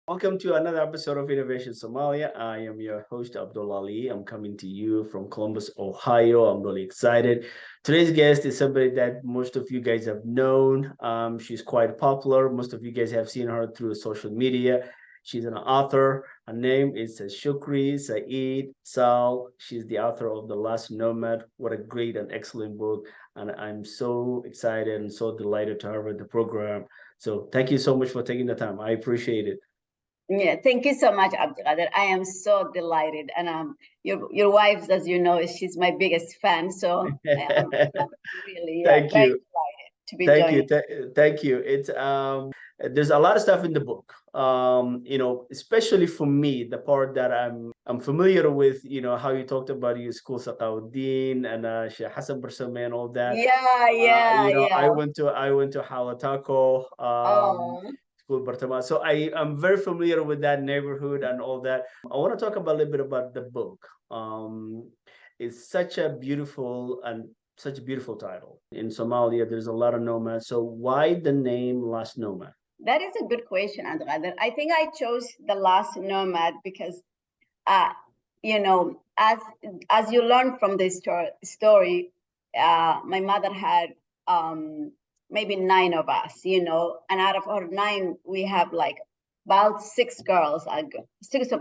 Welcome to another episode of Innovation Somalia. I am your host, Abdullah Ali. I'm coming to you from Columbus, Ohio. I'm really excited. Today's guest is somebody that most of you guys have known. She's quite popular. Most of you guys have seen her through social media. She's an author. Her name is Shugri Said Sahl. She's the author of The Last Nomad. What a great and excellent book. And I'm so excited and so delighted to have her in the program. So thank you so much for taking the time. I appreciate it. Yeah, thank you so much, Abdullah. I am so delighted, and your wife, as you know, she's my biggest fan. So I'm really Thank very you. delighted to be Thank joining. you. Thank you. It's there's a lot of stuff in the book. Especially for me, the part that I'm familiar with, how you talked about your school Sakauddin and Sheikh Hassan Barsame and all that. Yeah. I went to Halataco, Oh, school Bartama. So I am very familiar with that neighborhood and all that. I want to talk about a little bit about the book. It's such a beautiful title. In Somalia, there's a lot of nomads. So why the name Last Nomad? that is a good question, Abdullah. I think I chose the last nomad because, uh, as you learn from this story, my mother had maybe 9 of us, and out of our 9, we have like about 6 of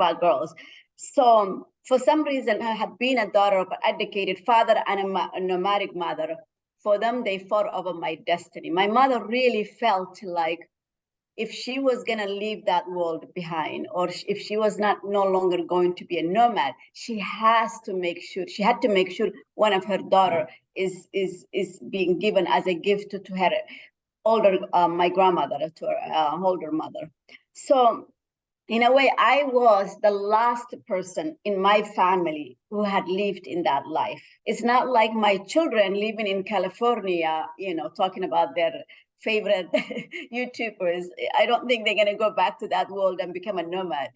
our girls. So for some reason, I had been a daughter of an educated father and a nomadic mother. For them, they fought over my destiny. My mother really felt like if she was going to leave that world behind, or if she was no longer going to be a nomad, she had to make sure one of her daughter is being given as a gift to her older, my grandmother, to her older mother. So in a way, I was the last person in my family who had lived in that life. It's not like my children living in California, talking about their favorite YouTubers. I don't think they're going to go back to that world and become a nomad,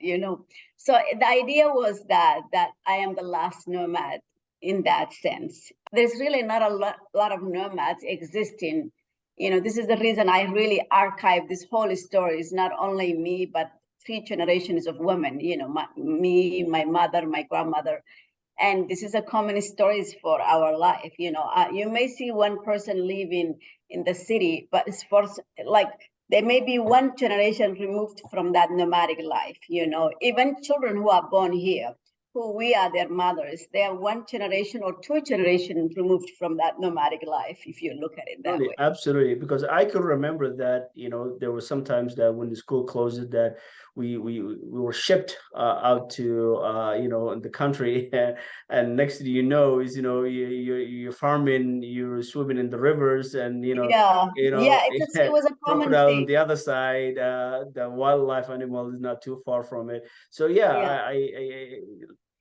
So the idea was that I am the last nomad in that sense. There's really not a lot of nomads existing. This is the reason I really archive this whole story. It's not only me, but 3 generations of women, me, my mother, my grandmother. And this is a common stories for our life. You may see one person living in the city, but it's for like there may be one generation removed from that nomadic life. Even children who are born here, who we are their mothers, they are 1 generation or 2 generations removed from that nomadic life, if you look at it that way. Absolutely, because I could remember that there were sometimes that when the school closes that we were shipped out to in the country, and next thing you know is you're farming, you're swimming in the rivers, and Yeah, it was a common crocodile on thing. the other side. The wildlife animal is not too far from it. So yeah, Yeah. I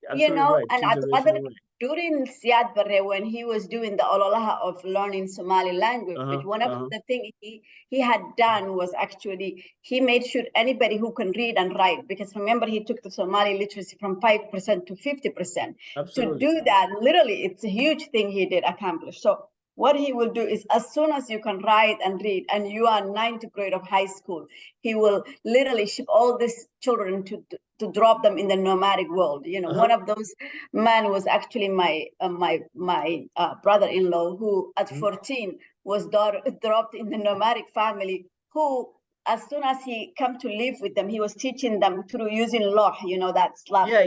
absolutely right. And 2 generations away. during Siad Barre, when he was doing the ololaha of learning Somali language, one of the things he had done was actually, he made sure anybody who can read and write, because remember, he took the Somali literacy from 5% to 50%. To Absolutely. do that, literally, it's a huge thing he did accomplish. So what he will do is, as soon as you can write and read, and you are 9th grade of high school, he will literally ship all these children to drop them in the nomadic world. One of those men was actually my brother-in-law, who at 14 was dropped in the nomadic family, who as soon as he come to live with them, he was teaching them through using loh, that slap. Yeah.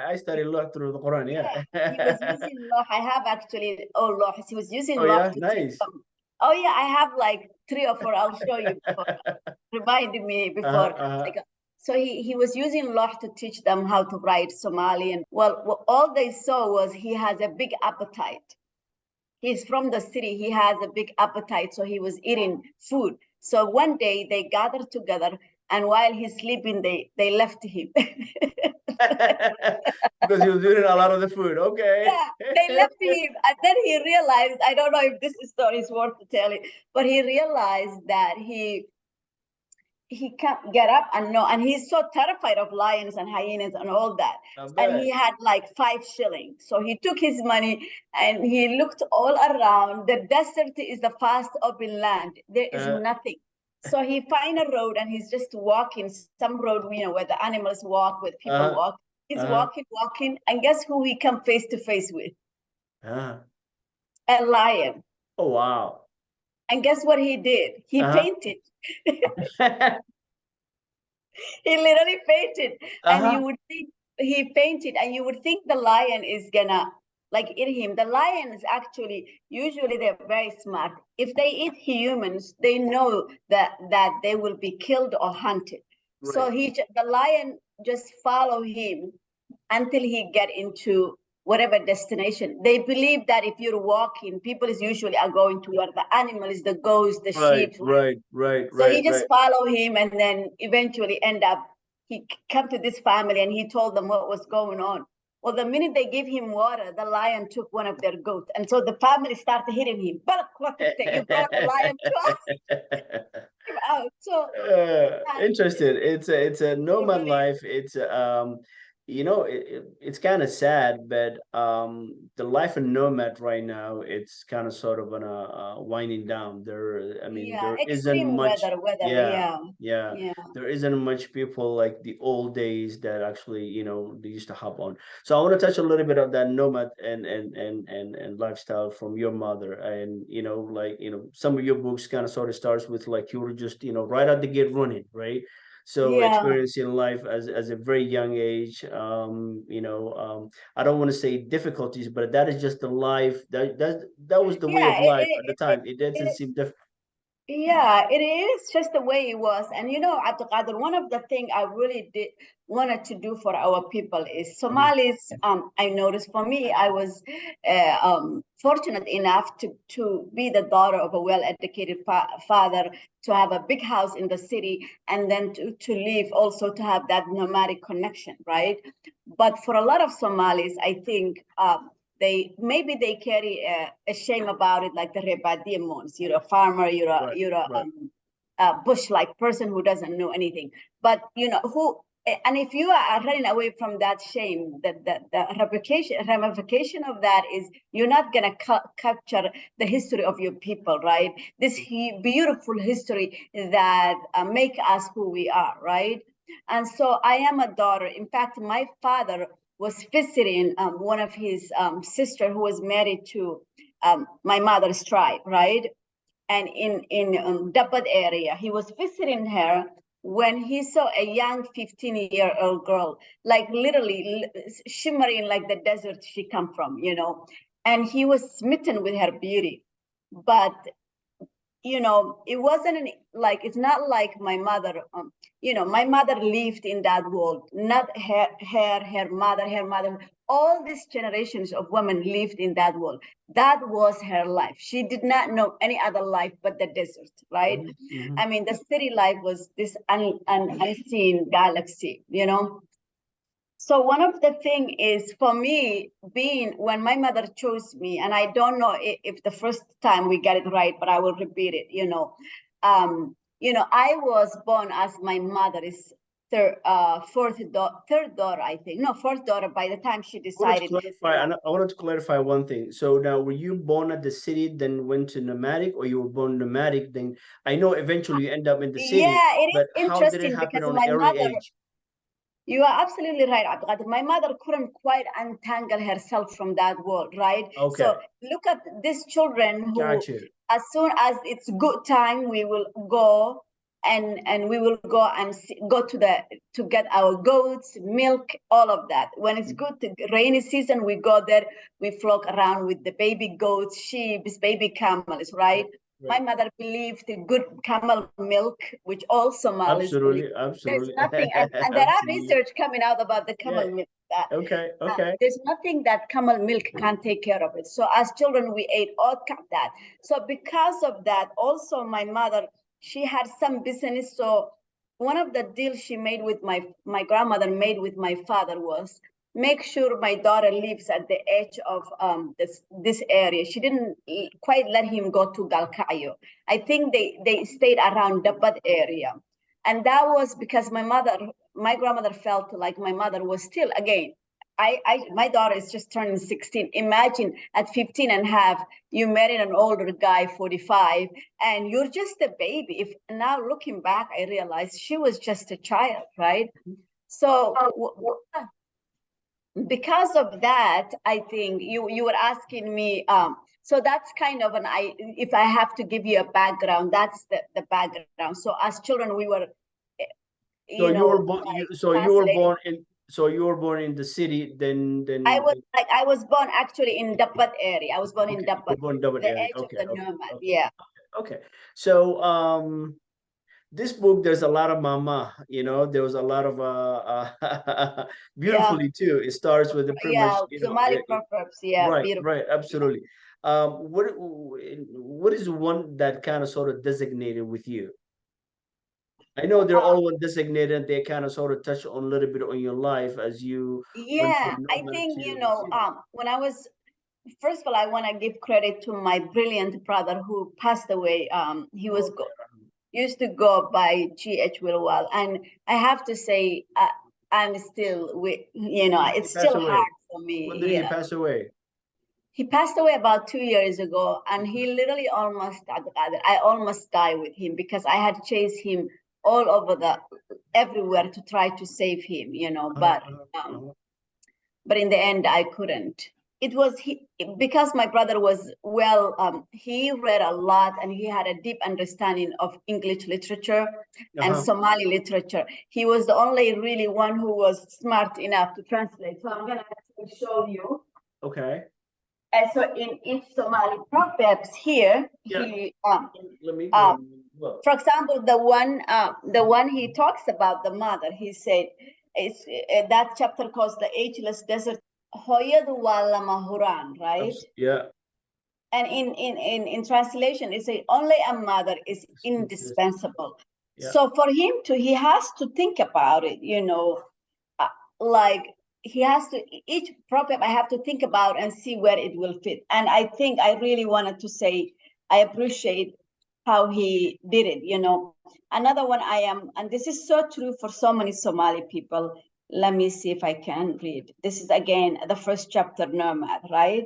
I studied law through the Quran. Yeah, he was using loh. I have actually loh. He was using Oh loh yeah, to teach nice. them. Oh yeah, I have like 3 or 4. I'll show you. Reminded me before. So he was using loh to teach them how to write Somali. And well, all they saw was he has a big appetite. He's from the city. He has a big appetite. So he was eating food. So one day they gathered together, and while he's sleeping, they left him. Because he was doing a lot of the food. Okay. Yeah, they left him, and then he realized, I don't know if this story is worth telling, but he realized that he can't get up and no, and he's so terrified of lions and hyenas and all that. And he had like 5 shillings. So he took his money and he looked all around. The desert is the vast open land. There is nothing. So he find a road and he's just walking some road, where the animals walk, where people walk. He's walking, and guess who he come face to face with? A lion. Oh, wow. And guess what he did? He fainted. He literally fainted. And you would think he fainted, and you would think the lion is gonna eat him. The lions actually, usually they're very smart. If they eat humans, they know that they will be killed or hunted. Right. So the lion just follow him until he get into whatever destination. They believe that if you're walking, people is usually are going to where the animal is, the goats, the sheep. Right. So he just follow him, and then eventually he come to this family, and he told them what was going on. Well, the minute they give him water, the lion took one of their goats. And so the family started hitting him. But you brought the lion to us. So interesting. It's a nomad life. It's it's kind of sad, but the life of nomad right now, it's kind of sort of on a winding down. There isn't much weather. There isn't much people like the old days that actually they used to hop on. So I want to touch a little bit of that nomad and lifestyle from your mother. And some of your books kind of sort of starts with like you were just right out the gate running, right? So experiencing life as a very young age. I don't want to say difficulties, but that is just the life that was the way of life at the time. It doesn't seem different. Yeah, it is just the way it was. And Abdulkader, one of the things I really wanted to do for our people is Somalis. I noticed for me, I was fortunate enough to be the daughter of a well-educated father, to have a big house in the city, and then to live also to have that nomadic connection, right? But for a lot of Somalis, I think they carry a shame about it, like the rebadimons. You're a farmer, you're a bush-like person who doesn't know anything. But and if you are running away from that shame, the ramification of that is you're not gonna capture the history of your people, right? This beautiful history that make us who we are, right? And so I am a daughter. In fact, my father was visiting one of his sister who was married to my mother's tribe, right? And in Dapat area, he was visiting her when he saw a young 15-year-old girl, like literally shimmering like the desert she come from, and he was smitten with her beauty. But it wasn't it's not like my mother. My mother lived in that world, not her mother. All these generations of women lived in that world. That was her life. She did not know any other life but the desert, right? Mm-hmm. I mean, the city life was this unseen galaxy, So one of the thing is for me when my mother chose me, and I don't know if the first time we get it right, but I will repeat it. I was born as my mother is third daughter, I think. No, fourth daughter by the time she decided. I wanted to clarify one thing. So now, were you born at the city, then went to nomadic, or you were born nomadic? Then I know eventually you end up in the city. Yeah, it is interesting. How did it happen on an early age? You are absolutely right, Abdulkader. My mother couldn't quite untangle herself from that world, right? Okay. So look at these children who, as soon as it's good time, we will go and we will go and go to get our goats, milk, all of that. When it's good rainy season, we go there. We flock around with the baby goats, sheep, baby camels, right? My mother believed in good camel milk, which all Somalis believe. Absolutely. There's nothing, and there are research coming out about the camel milk. Okay. There's nothing that camel milk can't take care of it. So as children, we ate all of that. So because of that, also my mother, she had some business. So one of the deals she made with my grandmother made with my father was make sure my daughter lives at the edge of this area. She didn't quite let him go to 𝐔𝐽. I think they stayed around Dapat area. And that was because my grandmother felt like my mother was still, again, my daughter is just turning 16. Imagine at 15 and a half, you married an older guy, 45, and you're just a baby. If now looking back, I realized she was just a child, right? So because of that, I think you were asking me, so that's kind of if I have to give you a background, that's the background. So as children, we were, So you were born. You were born in the city. I was born actually in Dapat area. I was born in Dapat, born Dublin the area. edge of Okay, the okay, Nomad. okay, Yeah. okay. So this book, there's a lot of mama. There was a lot of beautifully too. It starts with the Yeah, premise. Somali proverbs. Yeah, Right, beautiful. right, absolutely. What is one that kind of sort of designated with you? I know they're all one designated. They kind of sort of touch on a little bit on your life as you went Yeah, from I nomad think, to city. when I was, first of all, I want to give credit to my brilliant brother who passed away. He was used to go by 𝐷𝐿, and I have to say, I'm still with, it's He passed still away. hard for me. When did he pass away? He passed away about 2 years ago, and he literally I almost died with him because I had chased him all over everywhere to try to save him, but in the end I couldn't. It was because my brother was he read a lot and he had a deep understanding of English literature and Somali literature. He was the only really one who was smart enough to translate. So I'm gonna actually show you. Okay. And so in each Somali proverbs here, for example, the one he talks about the mother, he said, it's that chapter calls the ageless desert, right? Yeah. And in translation, it says only a mother is indispensable. Yeah. So for him he has to think about it, like he has to, each proverb I have to think about and see where it will fit. And I think I really wanted to say, I appreciate how he did it, Another one and this is so true for so many Somali people. Let me see if I can read. This is again, the first chapter, Nomad, right?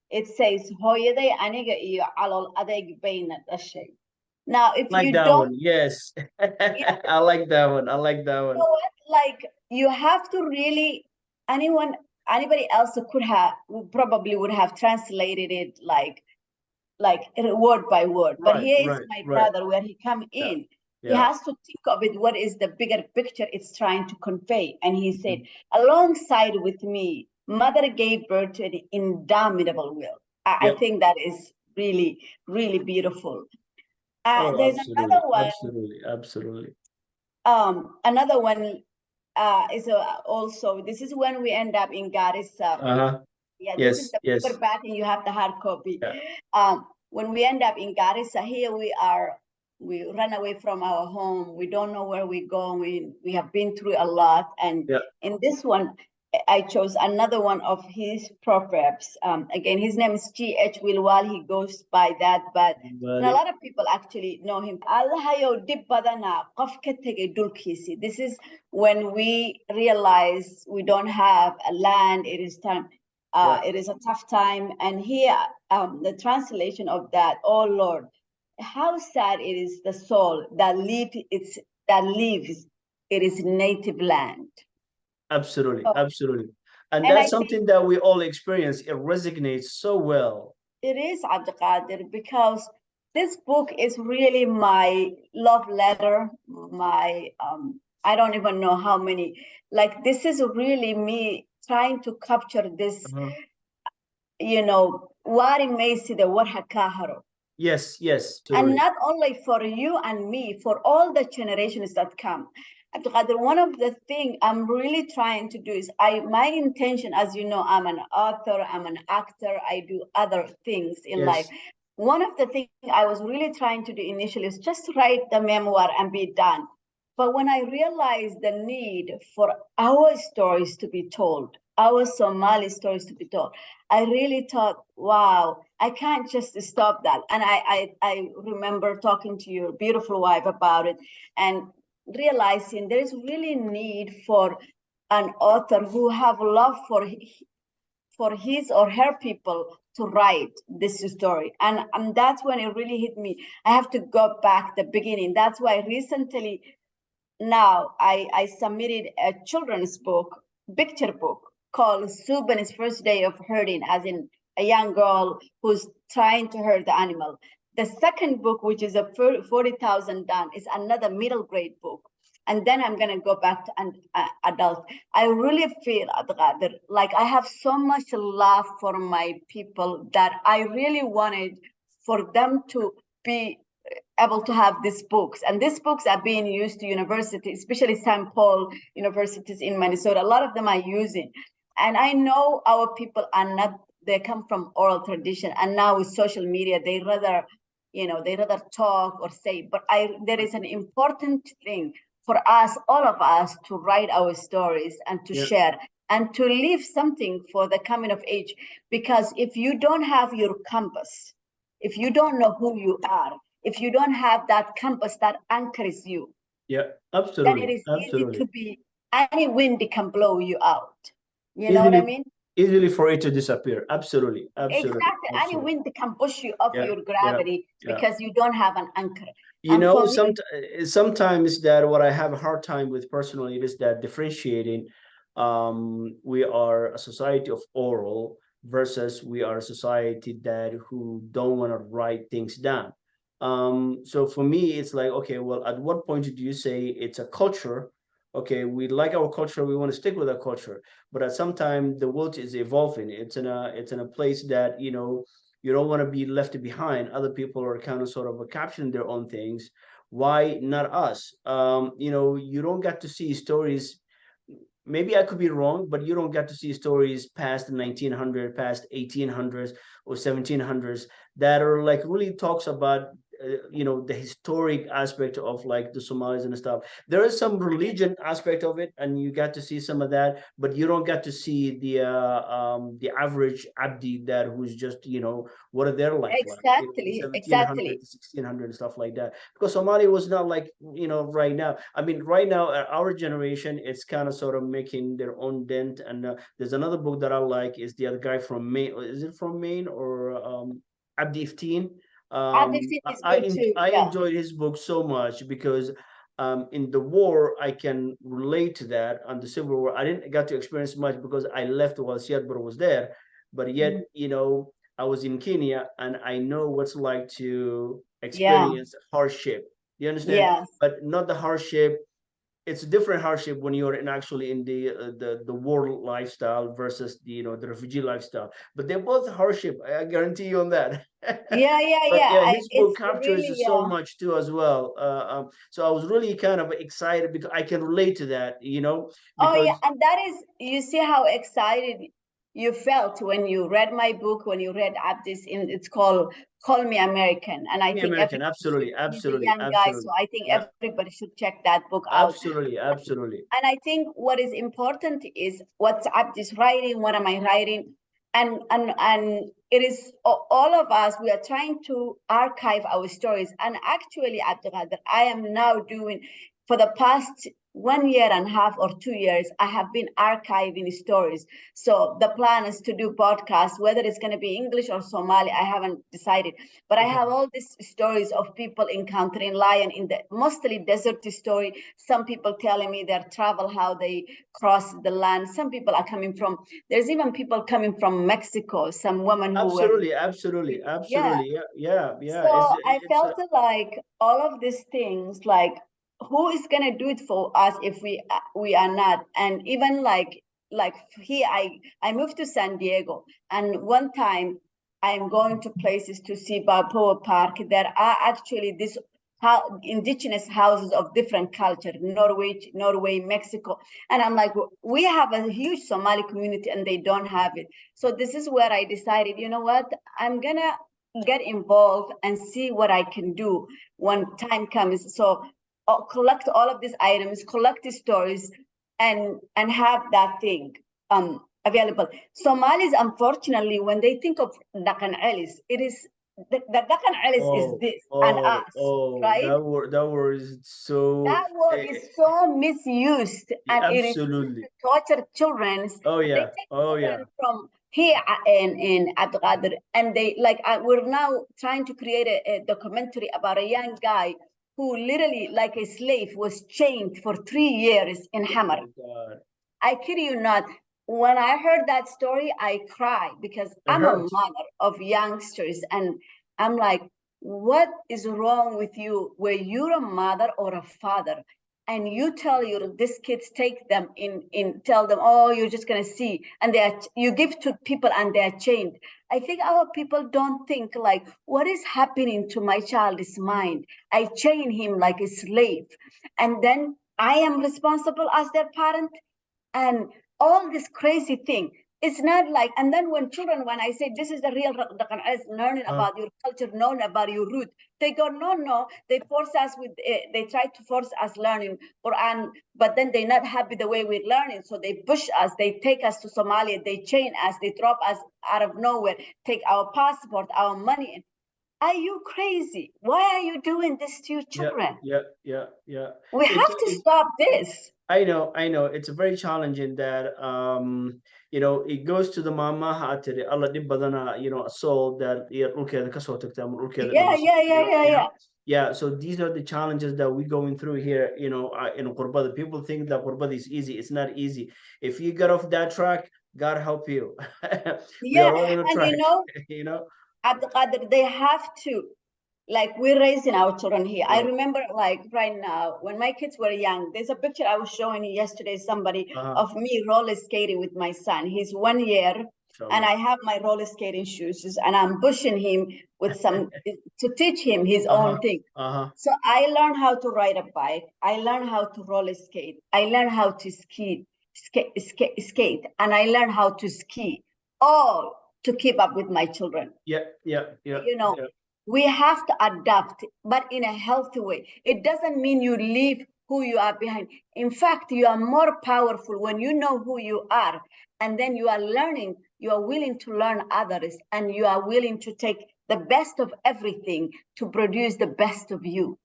It says, hooyaday aniga iyo calool adeeg bayna dhashay. Now, if like you that don't, one, yes. I like that one. I like that one. You know what? Like, you have to really, anybody else probably would have translated it like word by word. But here is my brother, where he come in. He has to think of it, what is the bigger picture it's trying to convey. And he said, alongside with me, mother gave birth to an indomitable will. I think that is really, really beautiful. There's another one. Absolutely. Another one is also, this is when we end up in Garissa. Yeah, this is the paperback and you have the hard copy. When we end up in Garissa, here we run away from our home. We don't know where we're going. We have been through a lot. And in this one, I chose another one of his proverbs. Again, his name is 𝐷𝐿. He goes by that, but a lot of people actually know him. This is when we realize we don't have a land. It is time. It is a tough time. And here, the translation of that, oh Lord, how sad it is the soul that lives its native land. Absolutely, absolutely. And that's something that we all experience. It resonates so well. It is, Abdulkadir, because this book is really my love letter, my, I don't even know how many, like this is really me trying to capture this, wari maysida war hakaharo. Yes, yes. Totally. And not only for you and me, for all the generations that come. One of the things I'm really trying to do is, my intention, as you know, I'm an author, I'm an actor, I do other things in life. One of the things I was really trying to do initially is just write the memoir and be done. But when I realized the need for our stories to be told, our Somali stories to be told, I really thought, wow, I can't just stop that. And I remember talking to your beautiful wife about it and realizing there's really need for an author who have love for his or her people to write this story. And that's when it really hit me. I have to go back the beginning. That's why recently now I submitted a children's book, picture book, called Subani's First Day of Herding, as in a young girl who's trying to herd the animal. The second book, which is a 40,000 done, is another middle grade book. And then I'm going to go back to adult. I really feel, Abdelkader, like I have so much love for my people that I really wanted for them to be able to have these books. And these books are being used to universities, especially St. Paul universities in Minnesota. A lot of them are using. And I know our people are not, they come from oral tradition. And now with social media, they rather talk or say, but there is an important thing for us, all of us, to write our stories and to share and to leave something for the coming of age. Because if you don't have your compass, if you don't know who you are, if you don't have that compass that anchors you, absolutely, then it is easy to be, any wind can blow you out. You know what I mean? Easily for it to disappear. Absolutely. Exactly. Any wind can push you off your gravity because you don't have an anchor. You know, sometimes that what I have a hard time with personally is that differentiating. We are a society of oral versus we are a society that who don't want to write things down. So for me, it's like, okay, well, at what point do you say it's a culture? Okay, we like our culture, we want to stick with our culture, but at some time the world is evolving. It's in a place that, you know, you don't want to be left behind. Other people are kind of sort of capturing their own things. Why not us? You know, you don't get to see stories. Maybe I could be wrong, but you don't get to see stories past 1900, past 1800s or 1700s that are like really talks about you know, the historic aspect of like the Somalis and stuff. There is some religion aspect of it, and you get to see some of that, but you don't get to see the average Abdi that who's just, you know, what are their life exactly, like, you know, 1700 exactly. to 1600 and stuff like that. Because Somalia was not like, you know, right now. I mean, right now, our generation, it's kind of sort of making their own dent. And there's another book that I like, is the other guy from Maine. Is it from Maine or Abdi Ifteen? I enjoyed his book so much because in the war I can relate to that. On the Civil War, I didn't get to experience much because I left while Siad Barre was there, but yet you know, I was in Kenya and I know what's like to experience hardship. You understand? Yes. But not the hardship. It's a different hardship when you're actually in the war lifestyle versus the, you know, the refugee lifestyle. But they're both hardship. I guarantee you on that. But his book captures really, so much too as well. So I was really kind of excited because I can relate to that, you know. Because, and that is, you see how excited you felt when you read my book, when you read Abdi's, it's called Call Me American. And I think American, absolutely. He's a young guy, so I think everybody should check that book out. Absolutely. And I think what is important is what Abdi's writing, what am I writing? And it is all of us, we are trying to archive our stories. And actually, Abdelkader, I am now doing, for the past 1.5 years or 2 years, I have been archiving stories. So the plan is to do podcasts, whether it's going to be English or Somali, I haven't decided. But I have all these stories of people encountering lion in the mostly desert story. Some people telling me their travel, how they cross the land. Some people are coming from, there's even people coming from Mexico, some women who absolutely. Yeah. So I felt like all of these things, like, who is gonna do it for us if we are not? And even like here, I moved to San Diego, and one time I'm going to places to see Balboa Park. There are actually these indigenous houses of different culture, Norway, Mexico, and I'm like, we have a huge Somali community and they don't have it. So this is where I decided, you know what, I'm gonna get involved and see what I can do when time comes. So collect all of these items, collect these stories, and have that thing available. Somalis, unfortunately, when they think of Dakan Elis, it is the Deccan Alice is this and us, right? That word is so That word is so misused, and it is used absolutely. to torture children. Oh They yeah. take Oh yeah. children from here in Abdulqadir, and they like we're now trying to create a documentary about a young guy who literally, like a slave, was chained for 3 years in Hamar. Oh, God. I kid you not. When I heard that story, I cried because I'm a mother of youngsters, and I'm like, what is wrong with you where you're a mother or a father and you tell these kids, take them tell them, oh, you're just gonna see, and you give to people and they're chained. I think our people don't think like, what is happening to my child's mind? I chain him like a slave, and then I am responsible as their parent, and all this crazy thing. It's not like, and then when I say this is the real learning about your culture, knowing about your root, they go, no, they force us they try to force us learning Quran, but then they're not happy the way we're learning. So they push us, they take us to Somalia, they chain us, they drop us out of nowhere, take our passport, our money. Are you crazy? Why are you doing this to your children? Yeah. We have to stop this. I know. It's very challenging that it goes to the mama hatiri Allah dib badana, a soul that dhulkeeda kasoo tagtay ama dhulkeeda Yeah. Yeah, so these are the challenges that we're going through here, in Qurbada. People think that Qurbada is easy. It's not easy. If you get off that track, God help you. We are all on a track, Abdulqadir, they have to, like, we're raising our children here. I remember, like, right now, when my kids were young, there's a picture I was showing you yesterday, somebody of me roller skating with my son. He's 1 year, and I have my roller skating shoes, and I'm pushing him with some to teach him his own thing. So I learned how to ride a bike. I learned how to roller skate. I learned how to skate, and I learned how to ski, all to keep up with my children. We have to adapt, but in a healthy way. It doesn't mean you leave who you are behind. In fact, you are more powerful when you know who you are, and then you are learning, you are willing to learn others, and you are willing to take the best of everything to produce the best of you.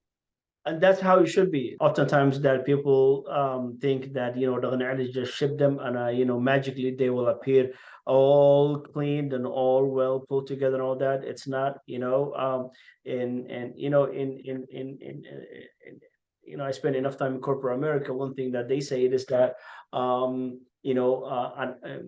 And that's how it should be. Oftentimes that people think that, the just ship them and, magically they will appear all cleaned and all well put together and all that. It's not, I spend enough time in corporate America. One thing that they say is that, a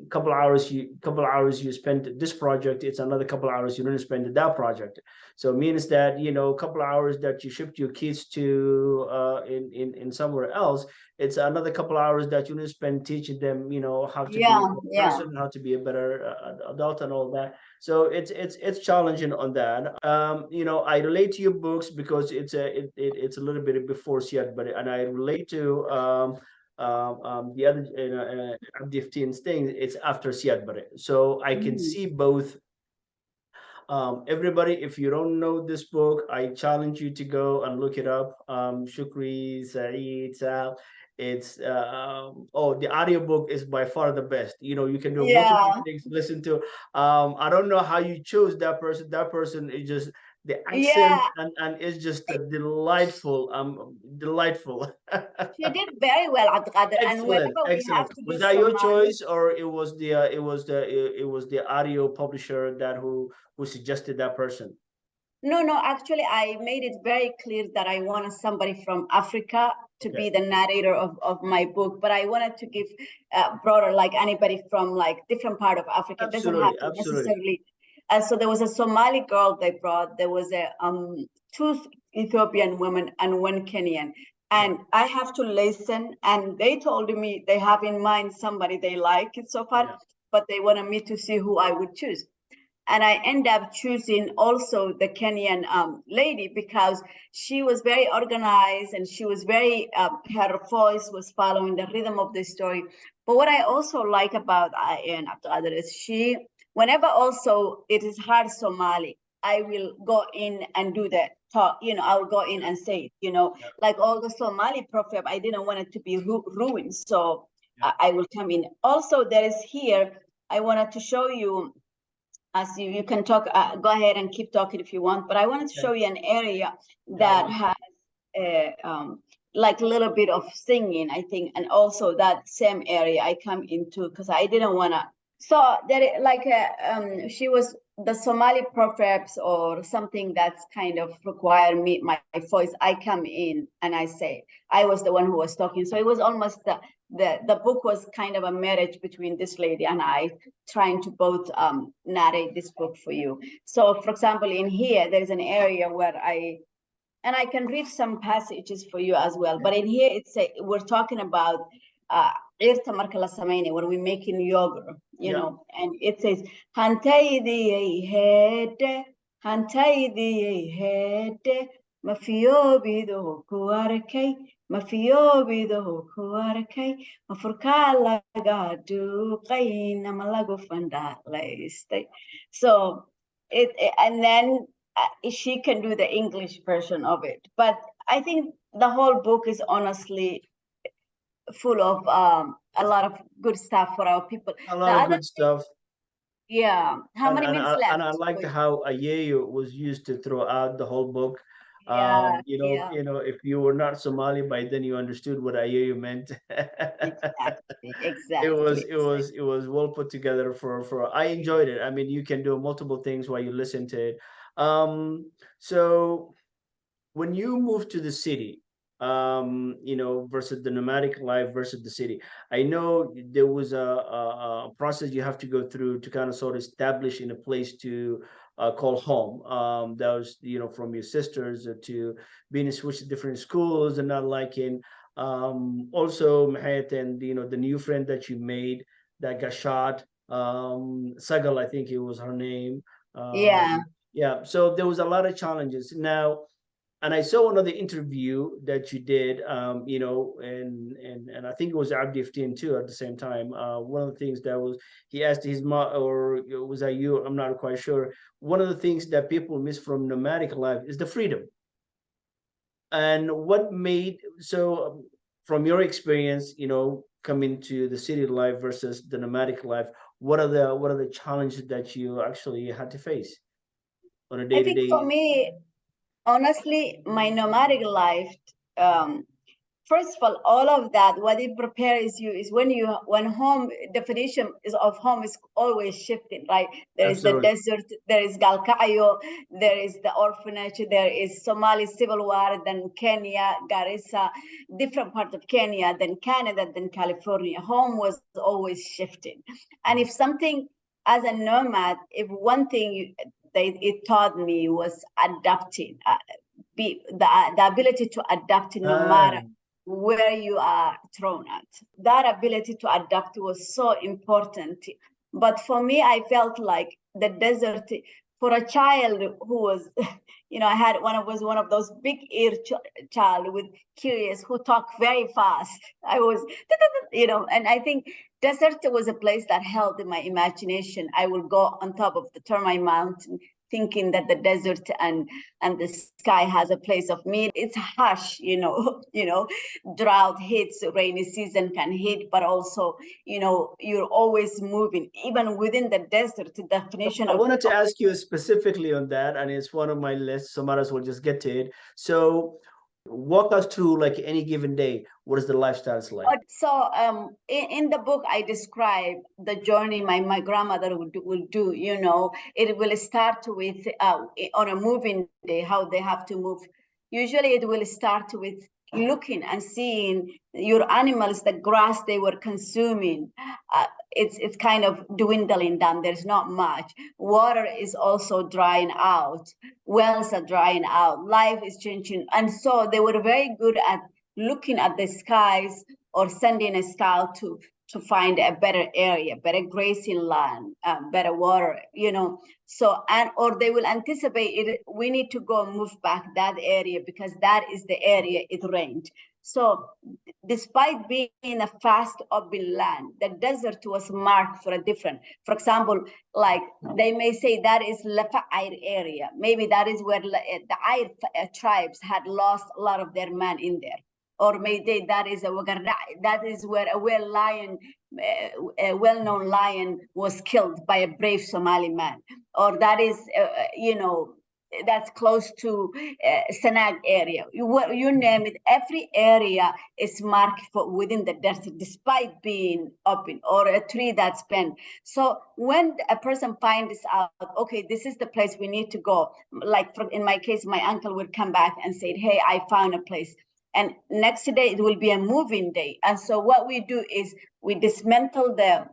couple hours you spend this project, it's another couple hours you don't spend that project. So it means that, a couple hours that you shipped your kids to in somewhere else, it's another couple hours that you didn't spend teaching them, how to be a person, how to be a better adult and all that. So it's challenging on that. I relate to your books because it's a little bit before Siad, and I relate to the other 𝐓𝐇 thing. It's after Siad Barre, so I can see both. Everybody, if you don't know this book, I challenge you to go and look it up. Shugri Said Sahl. It's the audiobook is by far the best. You can do multiple things to listen to. I don't know how you chose that person. That person is just the accent and it's just delightful. Delightful. She did very well, Abdulqadir. And whenever we have to was that your choice, or it was the audio publisher that who suggested that person? No, actually I made it very clear that I wanted somebody from Africa to be the narrator of my book, but I wanted to give broader, like anybody from like different part of Africa. It doesn't have to necessarily. So there was a Somali girl they brought. There was a 2 Ethiopian women and 1 Kenyan. And I have to listen, and they told me they have in mind somebody they like it so far, but they wanted me to see who I would choose. And I end up choosing also the Kenyan lady because she was very organized and she was very, her voice was following the rhythm of the story. But what I also like about Ayan Abdulqadir is whenever also it is hard Somali, I will go in and do the talk, I will go in and say it, like all the Somali proverb, I didn't want it to be ruined. So I will come in. Also, there is here, I wanted to show you as you can talk, go ahead and keep talking if you want, but I wanted to show you an area that has like a little bit of singing, I think, and also that same area I come into because I didn't want to. So there, like, she was the Somali proverbs or something that's kind of require me, my voice. I come in and I say, I was the one who was talking. So it was almost the book was kind of a marriage between this lady and I, trying to both narrate this book for you. So, for example, in here, there is an area where and I can read some passages for you as well. But in here, we're talking about ዒርተ marka la sameynay, when we're making yogurt, you know, and it says, hantaydiyay heede, mafiyoobido ku arkay, mafiyoobido ku arkay, mafurkaa laga duuqay, nama lagu fandhaalaystay. So, and then she can do the English version of it. But I think the whole book is honestly full of a lot of good stuff for our people. A lot of good stuff. Yeah. How many minutes left? And I liked how 𝐈𝐒 was used to throughout the whole book. You know, if you were not Somali by then, you understood what 𝐈𝐒 meant. Exactly. It was well put together for I enjoyed it. I mean, you can do multiple things while you listen to it. So when you move to the city, you know, versus the nomadic life versus the city, I know there was a process you have to go through to kind of sort of establish in a place to call home. That was, you know, from your sisters to being switched to different schools and not liking. Also, Mahat, and you know, the new friend that you made that got shot, Sagal, I think it was her name. Yeah. So there was a lot of challenges. Now, and I saw another interview that you did, you know, and I think it was 𝐓𝐇𝐈𝐒 too at the same time. One of the things that was, he asked his mom, or was that you? I'm not quite sure. One of the things that people miss from nomadic life is the freedom. And what made, so from your experience, you know, coming to the city life versus the nomadic life, what are the challenges that you actually had to face on a day-to-day? I think for me, honestly, my nomadic life, first of all of that, what it prepares you is when home definition of home is always shifting, right? There Absolutely. is the desert, there is �𝐷𝐿𝐾𝐒, there is the orphanage, there is Somali civil war, then Kenya, Garissa, different parts of Kenya, then Canada, then California. Home was always shifting. And if something, as a nomad, if one thing it taught me was adapting, the ability to adapt no matter where you are thrown at. That ability to adapt was so important. But for me, I felt like the desert, for a child who was, you know, I had one of those big ear child with curious who talk very fast. I was, you know, and I think desert was a place that held in my imagination. I will go on top of the Termite Mountain, thinking that the desert and the sky has a place of me. It's harsh, you know, drought hits, rainy season can hit, but also, you know, you're always moving, even within the desert. The definition I wanted to ask you specifically on that, and it's one of my lists, so might as well just get to it. So walk us through, like, any given day, what is the lifestyle like? So in the book, I describe the journey my grandmother will do. You know, it will start with on a moving day, how they have to move. Usually it will start with looking and seeing your animals, the grass they were consuming. It's kind of dwindling down. There's not much. Water is also drying out. Wells are drying out. Life is changing. And so they were very good at looking at the skies or sending a scout to find a better area, better grazing land, better water, you know. So, or they will anticipate it. We need to go move back that area because that is the area it rained. So despite being a fast urban land, the desert was marked for a different, for example, like they may say that is 𝐷𝐿𝐾𝐒 area. Maybe that is where the 𝐓𝐇𝐈𝐒 tribes had lost a lot of their men in there. or Mayday, that is a Wagarda, that is where a a well-known lion was killed by a brave Somali man, or that is, that's close to Sanag area. You name it, every area is marked for within the desert, despite being open, or a tree that's bent. So when a person finds out, okay, this is the place we need to go, like in my case, my uncle would come back and say, hey, I found a place. And next day it will be a moving day. And so what we do is we dismantle the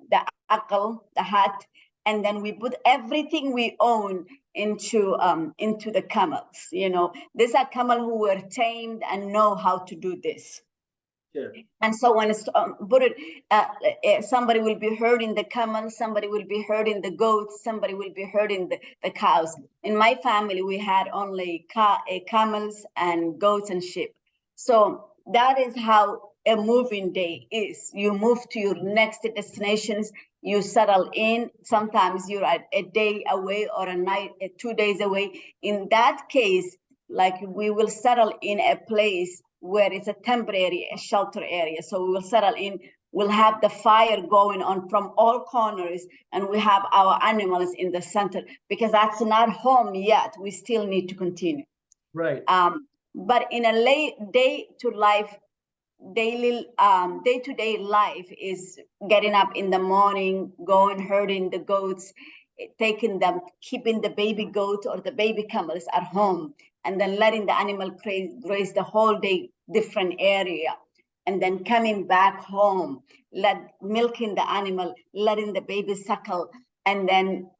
akal, the hat, and then we put everything we own into the camels. These are camels who were tamed and know how to do this. Yeah. And so when it's somebody will be herding the camels, somebody will be herding the goats, somebody will be herding the cows. In my family, we had only camels and goats and sheep. So that is how a moving day is. You move to your next destinations, you settle in. Sometimes you're a day away or a night, 2 days away. In that case, like, we will settle in a place where it's a temporary shelter area. So we will settle in, we'll have the fire going on from all corners, and we have our animals in the center, because that's not home yet. We still need to continue. Right. But in a day-to-day life is getting up in the morning, going herding the goats, taking them, keeping the baby goat or the baby camels at home, and then letting the animal graze the whole day, different area, and then coming back home, milking the animal, letting the baby suckle, and then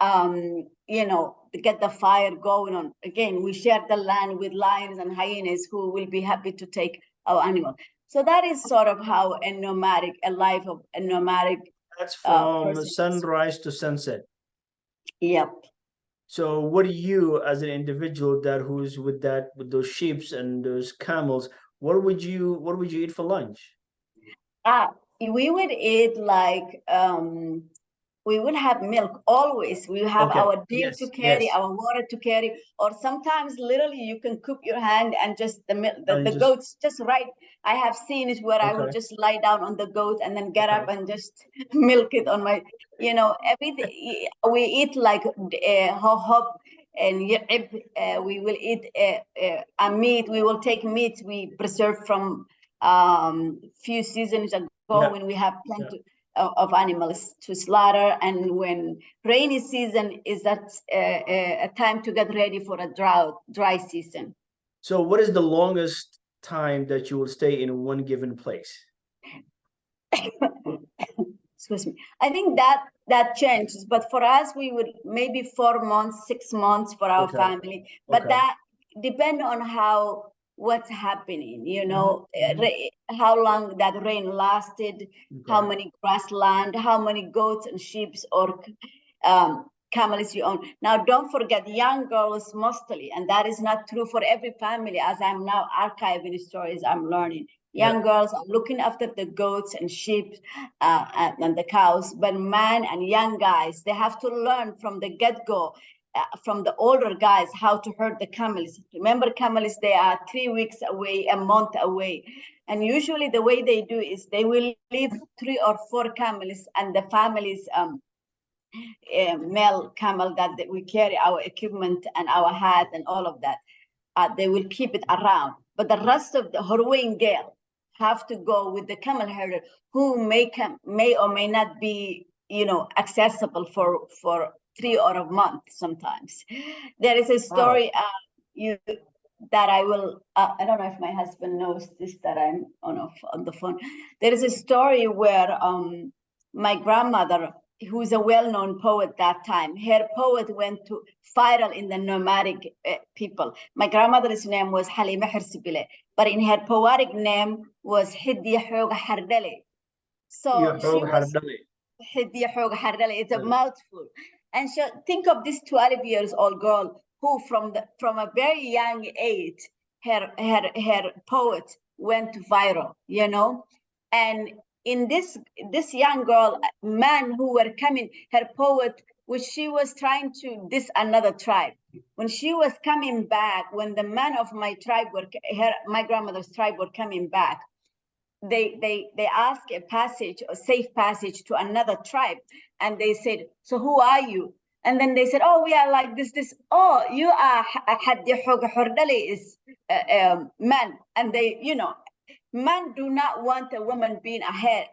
get the fire going on. Again, we share the land with lions and hyenas who will be happy to take our animal. So that is sort of how a life of a nomadic. That's from sunrise to sunset. Yep. So what do you, as an individual who's with those sheep and those camels, what would you eat for lunch? We would eat like we will have milk always. We have our deer to carry, our water to carry, or sometimes literally you can cook your hand and just the goats just right. I have seen it where I would just lie down on the goat and then get up and just milk it on my, everything. We eat like hob and we will eat a meat. We will take meat we preserve from few seasons ago when we have plenty of animals to slaughter, and when rainy season is that a time to get ready for a dry season. So what is the longest time that you will stay in one given place? Excuse me. I think that changes, but for us, we would maybe 4 months, 6 months for our family, but that depend on what's happening, how long that rain lasted, how many grassland, how many goats and sheep or camels you own. Now, don't forget young girls mostly, and that is not true for every family, as I'm now archiving stories I'm learning. Young girls are looking after the goats and sheep and the cows, but men and young guys, they have to learn from the get-go, from the older guys, how to herd the camels. Remember, camels, they are 3 weeks away, a month away. And usually the way they do is they will leave 3 or 4 camels, and the family's male camel that we carry our equipment and our hat and all of that, they will keep it around. But the rest of the Horween girl have to go with the camel herder, who may or may not be, accessible for 3 or a month sometimes. There is a story that I will, I don't know if my husband knows this, that I'm on the phone. There is a story where my grandmother, who's a well-known poet that time, her poet went to viral in the nomadic people. My grandmother's name was Halima Hirsibile, but in her poetic name was 𝐷𝐿𝐄𝐒. So she was it's a mouthful. And so think of this 12 years old girl who from a very young age, her poet went viral, and in this young girl, man who were coming, her poet, which she was trying to diss another tribe. When she was coming back, when the men of my tribe my grandmother's tribe were coming back, they ask a passage, a safe passage to another tribe, and they said, so who are you? And then they said, oh, we are like this. Oh, you are 𝐷𝐿𝐿 is man. And they, you know, men do not want a woman being a higher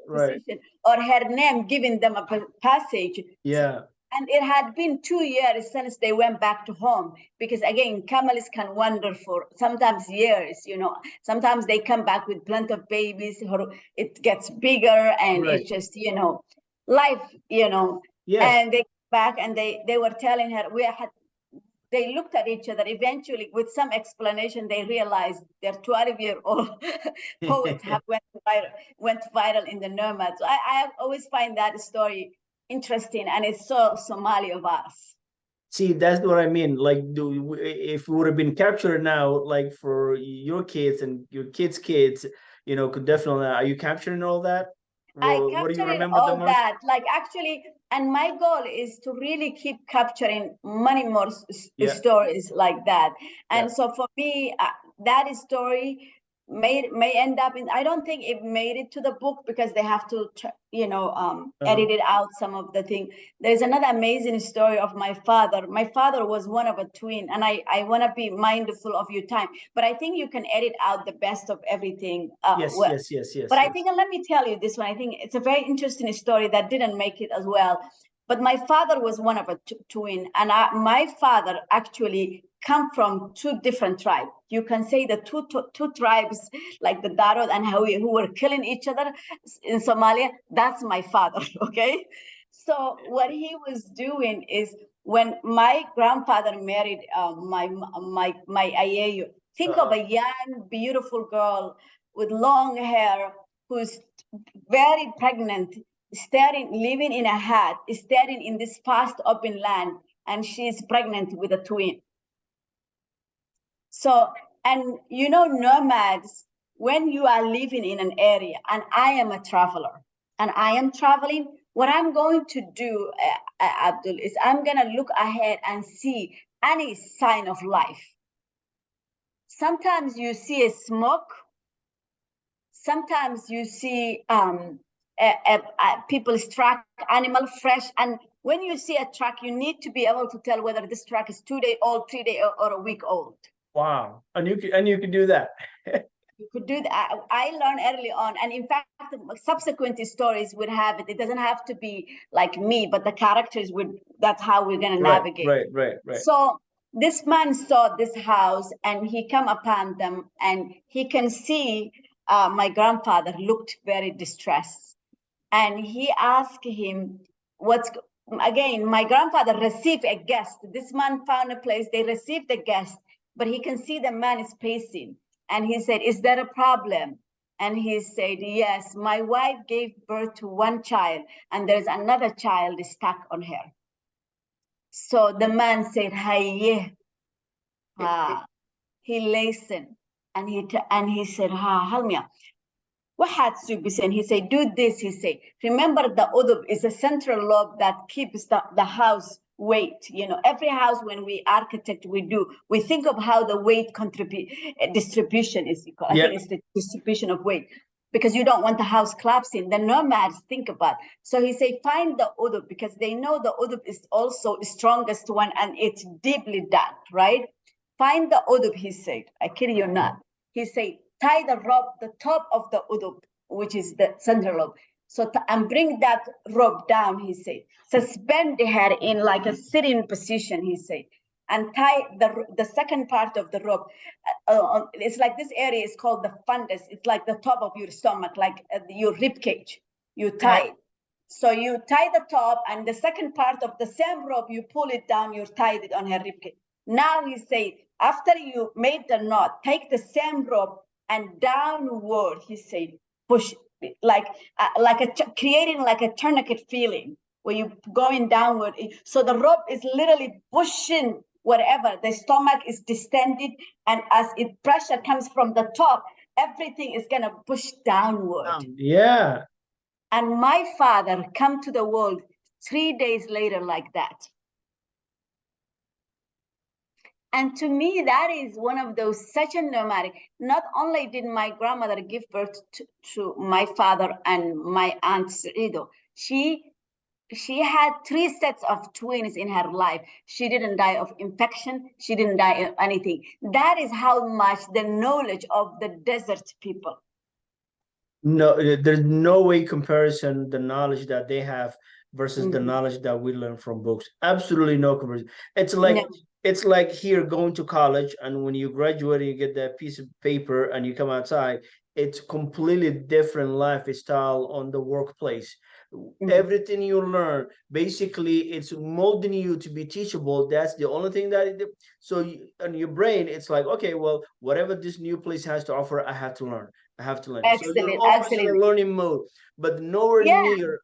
position or her name giving them a passage. Yeah. And it had been 2 years since they went back to home, because again, camels can wander for sometimes years, you know. Sometimes they come back with plenty of babies, or it gets bigger, and it's just, you know, life, you know. Yes. And they come back and they were telling her, they looked at each other. Eventually, with some explanation, they realized their 12-year-old poet went viral in the Nomad. So I always find that story interesting, and it's so Somali of us. See, that's what I mean. Like, if we would have been captured now, like for your kids and your kids' kids, you know, could definitely. Are you capturing all that? I captured all that, like actually, and my goal is to really keep capturing many more stories like that. And so for me, that story may end up in, I don't think it made it to the book, because they have to, you know, edit it out, some of the thing. There's another amazing story of my father. My father was one of a twin, and I want to be mindful of your time, but I think you can edit out the best of everything. Yes. But I think, and let me tell you this one, I think it's a very interesting story that didn't make it as well. But my father was one of a twin, and my father actually come from 2 different tribes. You can say the two tribes, like the Darod and Hawi, who were killing each other in Somalia. That's my father, okay? So what he was doing is, when my grandfather married my Ayeyo, think of a young, beautiful girl with long hair who's very pregnant, living in a hut, staring in this vast open land, and she's pregnant with a twin. So, and you know, nomads, when you are living in an area, and I am a traveler, and I am traveling, what I'm going to do, Abdul, is I'm going to look ahead and see any sign of life. Sometimes you see a smoke. Sometimes you see people's truck, animal fresh. And when you see a truck, you need to be able to tell whether this truck is 2 day old, 3 day, or a week old. Wow. And you can do that. You could do that. I learned early on. And in fact, subsequent stories would have it. It doesn't have to be like me, but the characters would, that's how we're going to navigate. Right. So this man saw this house, and he come upon them, and he can see my grandfather looked very distressed. And he asked him, again, my grandfather received a guest. This man found a place, they received a guest, but he can see the man is pacing. And he said, is there a problem? And he said, yes, my wife gave birth to 1 child, and there's another child stuck on her. So the man said, hey, he listened, and he said, Halmia, he said, do this. He said, remember, the udub is a central lobe that keeps the house weight. You know, every house, when we architect, we think of how the weight distribution is equal. I think it's the distribution of weight, because you don't want the house collapsing. The nomads think about. So he said, find the udub, because they know the udub is also the strongest one, and it's deeply dug, right? Find the udub, he said. I kid you not. He said, tie the rope, the top of the udub, which is the central lobe. So, and bring that rope down, he said. Suspend her in like a sitting position, he said. And tie the second part of the rope. It's like, this area is called the fundus. It's like the top of your stomach, like your rib cage. You tie it. So you tie the top, and the second part of the same rope, you pull it down, you tied it on her rib cage. Now he said, after you made the knot, take the same rope, and downward, he said, push, creating like a tourniquet feeling, where you're going downward. So the rope is literally pushing whatever. The stomach is distended, and as pressure comes from the top, everything is gonna push downward. Yeah. And my father come to the world 3 days later like that. And to me, that is one of those such a nomadic. Not only did my grandmother give birth to my father and my aunt Srido, she had 3 sets of twins in her life. She didn't die of infection. She didn't die of anything. That is how much the knowledge of the desert people. No, there's no way comparison the knowledge that they have versus the knowledge that we learn from books. Absolutely no comparison. It's like here going to college, and when you graduate and you get that piece of paper and you come outside, it's completely different lifestyle on the workplace. Everything you learn, basically, it's molding you to be teachable. That's the only thing that so in your brain, it's like, okay, well, whatever this new place has to offer, I have to learn. I have to learn. So you're always in a learning mode, but nowhere near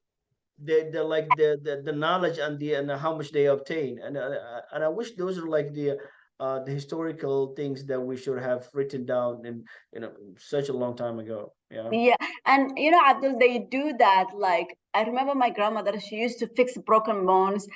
the knowledge and how much they obtain. And I wish those are like the historical things that we should have written down in such a long time ago. Yeah, and Abdul, they do that. Like, I remember my grandmother, she used to fix broken bones.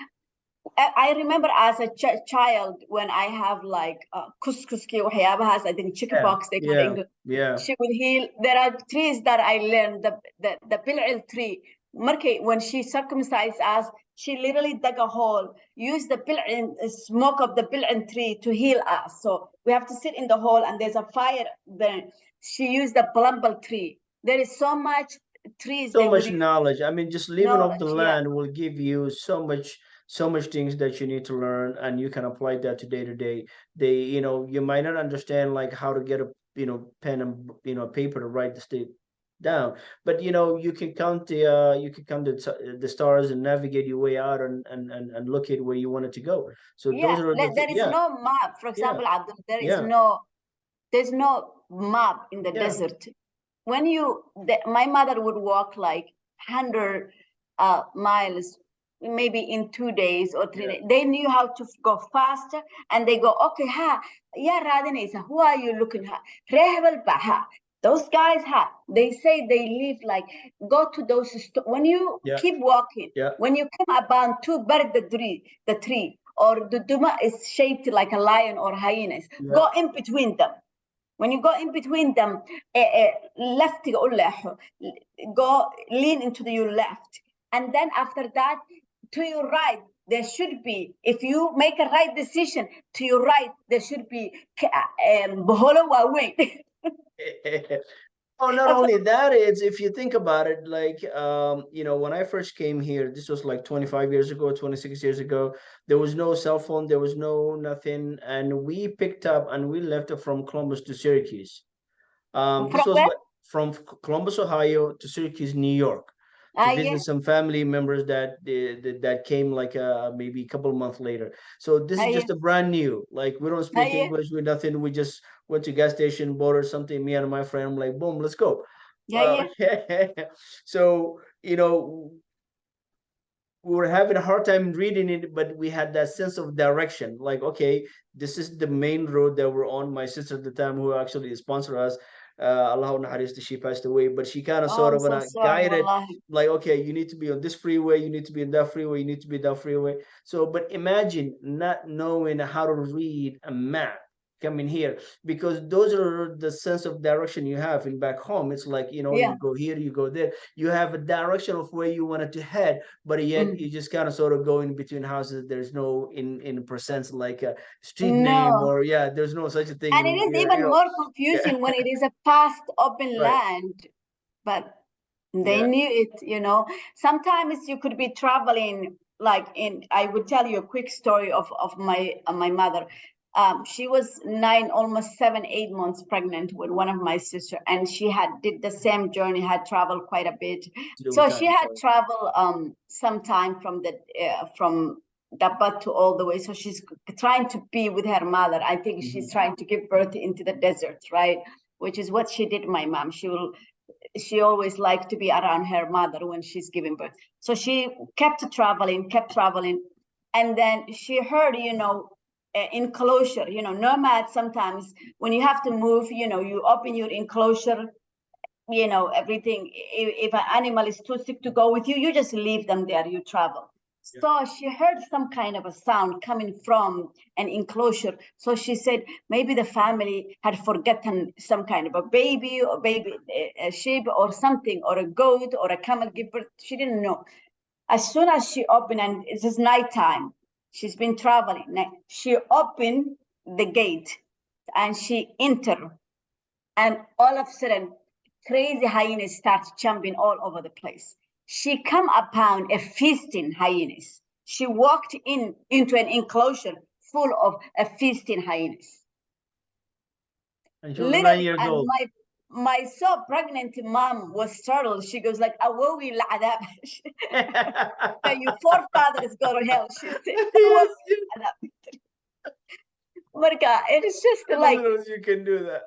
I remember as a child when I have like kuskuski waxyaabahaas, I think chickenpox, they call it. She would heal. There are trees that I learned, the pil'il tree. When she circumcised us, she literally dug a hole, used the smoke of the pil'il tree to heal us. So we have to sit in the hole and there's a fire burn. She used the plumble tree. There is so much trees. So much knowledge. I mean, just living off the land will give you so much things that you need to learn, and you can apply that to day. You might not understand like how to get a pen and paper to write the state down, but you can count the stars and navigate your way out and look at where you wanted to go. So those are there is no map. For example, Abdul, there's no map in the desert. When my mother would walk like 100 miles, maybe in 2 days or 3 days. They knew how to go faster, and they go, okay, who are you looking at? Those guys they say they live like, go to those when you keep walking, when you come about to bury the tree, or the duma is shaped like a lion or hyenas, go in between them. When you go in between them, left, go lean into your left. And then after that, to your right, there should be, if you make a right decision, to your right, there should be Boholo Wawe. Oh, not only that, it's, if you think about it, like, when I first came here, this was like 25 years ago, 26 years ago, there was no cell phone, there was nothing. And we picked up and we left from Columbus to Syracuse. This was like from Columbus, Ohio to Syracuse, New York, to visit some family members that came like maybe a couple of months later. So this is just a brand new, like, we don't speak English, with nothing. We just went to gas station, bought or something, me and my friend, I'm like, boom, let's go. So we were having a hard time reading it, but we had that sense of direction, like, okay, this is the main road that we're on. My sister at the time, who actually sponsored us, Allah Naharist, she passed away, but she kind of sort of guided, like, okay, you need to be on this freeway, you need to be in that freeway, you need to be in that freeway. So, but imagine not knowing how to read a map coming here, because those are the sense of direction you have in back home. It's like, you go here, you go there, you have a direction of where you wanted to head, but yet you just kind of sort of go in between houses. There's no in percent like a street name, or there's no such a thing. And it is even more confusing when it is a vast open land, but they knew it. Sometimes you could be traveling, like, I would tell you a quick story of my mother. She was 9, almost 7, 8 months pregnant with one of my sisters, and she did the same journey, had traveled quite a bit. So she had traveled sometime from Dapat to all the way. So she's trying to be with her mother. I think she's trying to give birth into the desert, right? Which is what she did, my mom. She always liked to be around her mother when she's giving birth. So she kept traveling. And then she heard, enclosure, nomads, sometimes when you have to move, you open your enclosure, everything. If an animal is too sick to go with you, you just leave them there, you travel. So she heard some kind of a sound coming from an enclosure. So she said maybe the family had forgotten some kind of a baby or a sheep or something, or a goat or a camel give birth. She didn't know. As soon as she opened, and it is nighttime, she's been traveling. She opened the gate and she entered. And all of a sudden, crazy hyenas start jumping all over the place. She come upon a feasting hyenas. She walked into an enclosure full of a feasting hyenas. And she was 9 years and old. My so pregnant mom was startled. She goes like, "Awowi la'adab." Your forefathers go to hell. She said, Yes, Marka, it is just like you can do that.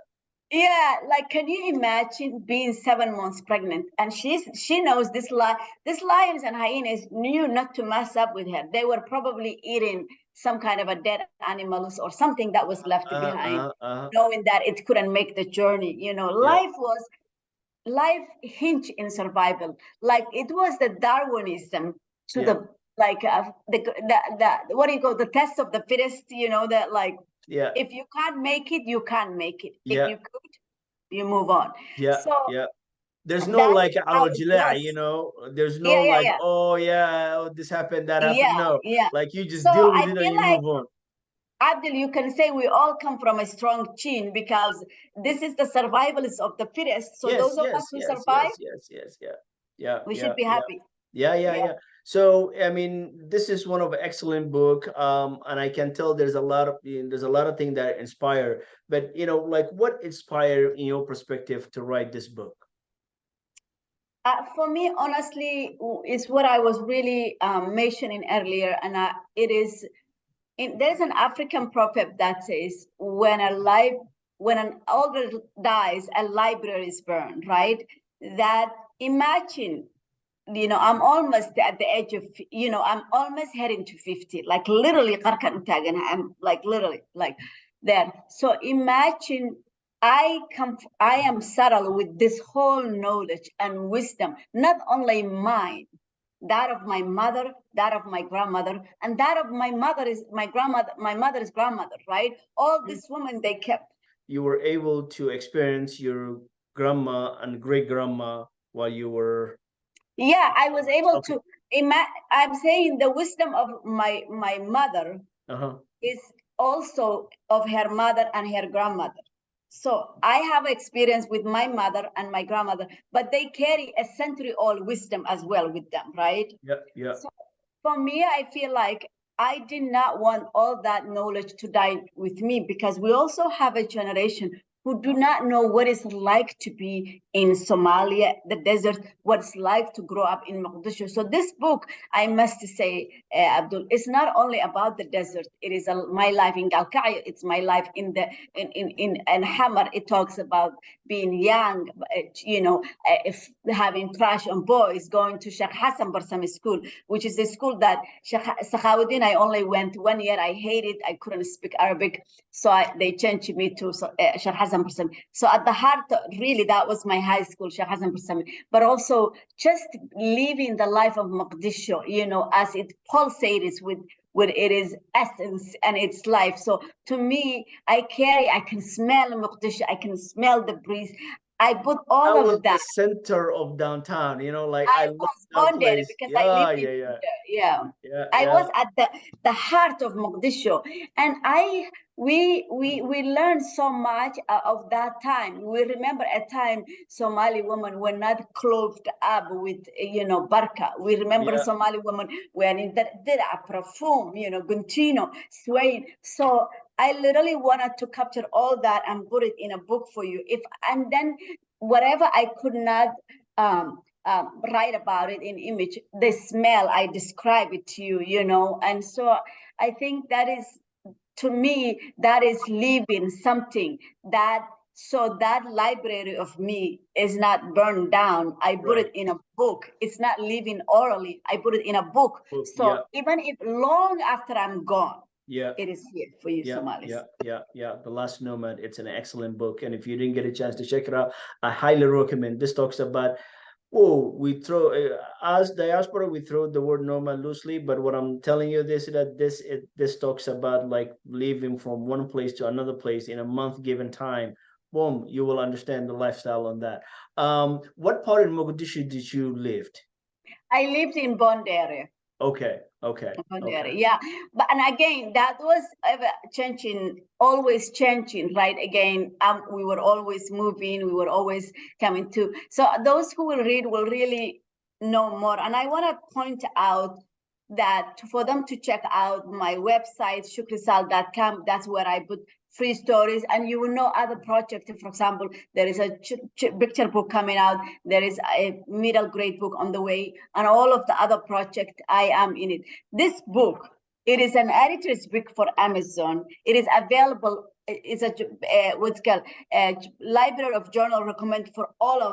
Yeah, like can you imagine being 7 months pregnant, and she knows these lions and hyenas knew not to mess up with her. They were probably eating some kind of a dead animals or something that was left behind, knowing that it couldn't make the journey. Life hinged in survival. Like it was the Darwinism to the like the what do you call the test of the fittest, that like if you can't make it, you can't make it. If you could, you move on. There's no like there's no oh this happened, that happened. No, like you just deal with it and you move on. Abdul, you can say we all come from a strong gene because this is the survivalist of the fittest. So those of us who survive, we should be happy. Yeah. So I mean, this is one of an excellent book, and I can tell there's a lot of things that inspire. But like what inspired in your perspective to write this book? For me, honestly, is what I was really mentioning earlier, and there's an African proverb that says, when an elder dies, a library is burned, right? That imagine, I'm almost at the edge of, I'm almost heading to 50, like literally, I'm like literally like there. So imagine I am saddled with this whole knowledge and wisdom, not only mine, that of my mother, that of my grandmother, and that of my mother's grandmother, right? All these women, they kept. You were able to experience your grandma and great grandma while you were. Yeah, I was able to I'm saying the wisdom of my mother is also of her mother and her grandmother. So I have experience with my mother and my grandmother, but they carry a century-old wisdom as well with them, right? Yeah. So for me, I feel like I did not want all that knowledge to die with me, because we also have a generation who do not know what it's like to be in Somalia, the desert, what it's like to grow up in Mogadishu. So this book, I must say, Abdul, it's not only about the desert. It is my life in 𝐂𝐻𝐿. It's my life in Hamar. It talks about being young, if having crush on boys, going to Sheikh Hassan Barsami school, which is a school that Sheikh Sakhawuddin, I only went 1 year. I hated. I couldn't speak Arabic, so they changed me to Sheikh Hassan Barsami. So at the heart, really, that was my high school, Sheikh Hassan Barsami. But also just living the life of Mogadishu, as it pulsates with it is essence and its life. So to me, I can smell Mogadishu. I can smell the breeze. I put all of that. The center of downtown, like I was born there because I lived in I was at the heart of Mogadishu, and we learned so much of that time. We remember a time Somali women were not clothed up with barka. We remember Somali women wearing did a perfume, guntino, swaying. So I literally wanted to capture all that and put it in a book for you. And then whatever I could not write about it in image, the smell, I describe it to you, and so I think that is, to me, that is living something so that library of me is not burned down. I put it in a book. It's not living orally. I put it in a book. So even if long after I'm gone, it is here for you, Somalis. The Last Nomad. It's an excellent book, and if you didn't get a chance to check it out, I highly recommend. This talks about Oh, we throw as diaspora, we throw the word nomad loosely, but what I'm telling you this is that this talks about like living from one place to another place in a month given time. Boom, you will understand the lifestyle on that. What part in Mogadishu did you live? I lived in Bond area. Okay, okay, okay. Yeah, but and again, that was ever changing, always changing, right? Again, we were always moving, we were always coming to. So those who will read will really know more. And I want to point out that for them to check out my website, shugrisaid.com, that's where I put free stories, and you will know other projects. For example, there is a picture book coming out, there is a middle grade book on the way, and all of the other projects, I am in it. This book, it is an editor's book for Amazon. It is available, it's a what's called a library of journal recommended for all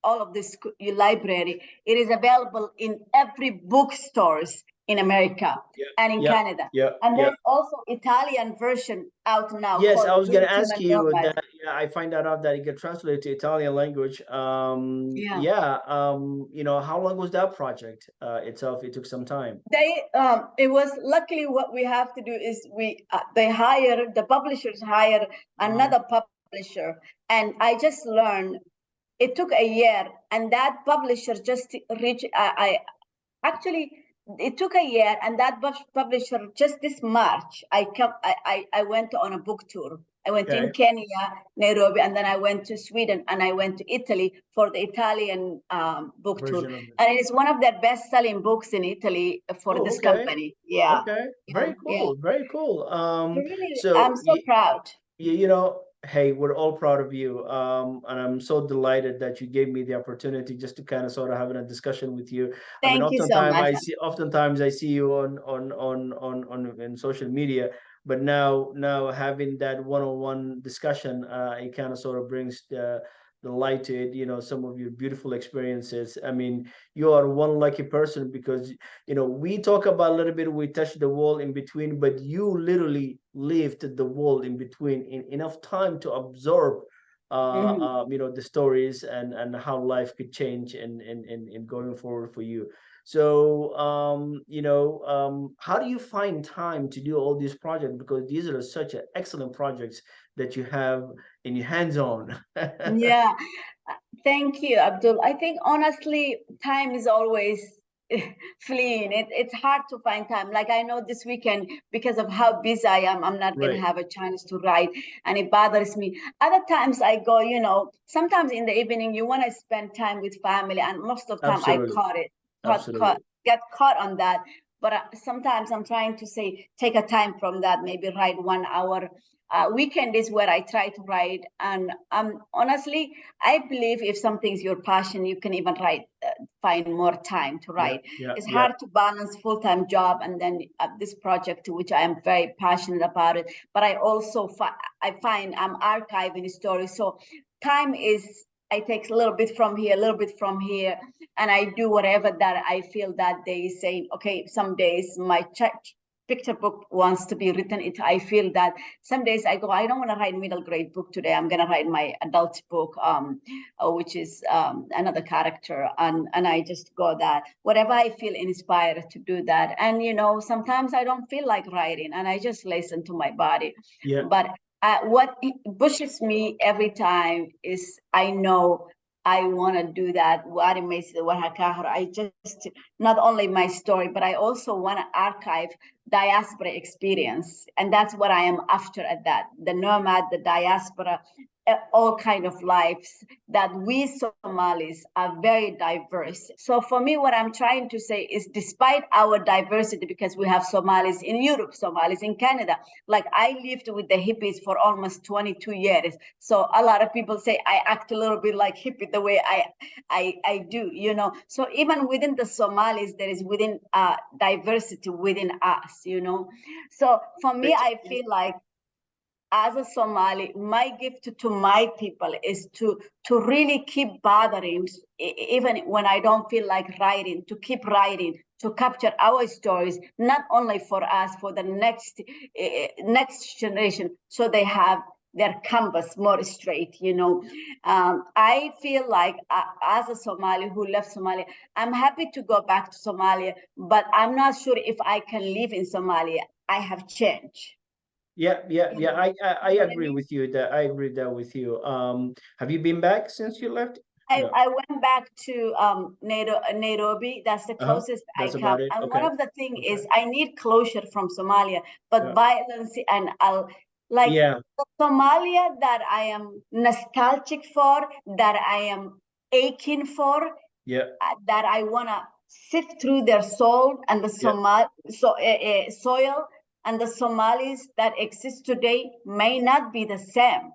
of this library. It is available in every bookstores in America and in Canada. And there's also Italian version out now. Yes, called I was going to ask Ultimate you Nomad. that. Yeah, I find that out that it get translated to Italian language. You know, how long was that project itself? It took some time. It was luckily what we have to do is the publishers hire another publisher, and I just learned. It took a year, and that publisher just reached. It took a year, and that publisher just this March, I went on a book tour. I went in Kenya, Nairobi, and then I went to Sweden, and I went to Italy for the Italian book tour. And it is one of their best-selling books in Italy for this company. Yeah. Okay. Very cool. Very cool. So I'm so proud. You know, hey, we're all proud of you. And I'm so delighted that you gave me the opportunity just to kind of sort of having a discussion with you. Thank you so much. Oftentimes I see you on in social media, but now having that one-on-one discussion, it kind of sort of brings the light to it, you know, some of your beautiful experiences. I mean, you are one lucky person because, you know, we talk about a little bit, we touch the wall in between, but you literally lived the wall in between in enough time to absorb you know, the stories and how life could change in going forward for you. So you know, how do you find time to do all these projects, because these are such excellent projects that you have in your hands on? Yeah, thank you, Abdul. I think honestly, time is always fleeing. It's hard to find time. Like I know this weekend, because of how busy I am, I'm not going to have a chance to write, and it bothers me. Other times I go, you know, sometimes in the evening you want to spend time with family, and most of the time I get caught on that. But sometimes I'm trying to take a time from that, maybe write 1 hour. Weekend is where I try to write, and honestly, I believe if something's your passion, you can even find more time to write. It's hard to balance full-time job and then this project, which I am very passionate about it. But I also I find I'm archiving stories, so time is. I take a little bit from here, a little bit from here, and I do whatever that I feel that day. Saying, okay, some days my picture book wants to be written. I feel that some days I go, I don't want to write middle grade book today. I'm going to write my adult book, which is another character. And I just go that whatever I feel inspired to do that. And, you know, sometimes I don't feel like writing and I just listen to my body. But what pushes me every time is I know I want to do that. I just, not only my story, but I also want to archive diaspora experience. And that's what I am after at that. The nomad, the diaspora, all kind of lives that we Somalis are very diverse. So for me, what I'm trying to say is despite our diversity, because we have Somalis in Europe, Somalis in Canada, like I lived with the hippies for almost 22 years. So a lot of people say I act a little bit like hippie the way I do, you know. So even within the Somalis, there is within diversity within us, you know. So for me, I feel like as a Somali, my gift to my people is to really keep bothering, even when I don't feel like writing, to keep writing, to capture our stories, not only for us, for the next generation, so they have their canvas more straight, you know. I feel like as a Somali who left Somalia, I'm happy to go back to Somalia, but I'm not sure if I can live in Somalia. I have changed. Yeah, yeah, You yeah. know I what I agree mean? with you that I agree that with you. Have you been back since you left? No. I went back to Nairobi. That's the Uh-huh. closest I That's come. about it. And one Okay. of the thing Okay. is I need closure from Somalia, but Yeah. violence and I'll like Yeah. the Somalia that I am nostalgic for, that I am aching for, Yeah. that I wanna sift through their soul and the Yeah. soil and the Somalis that exist today may not be the same.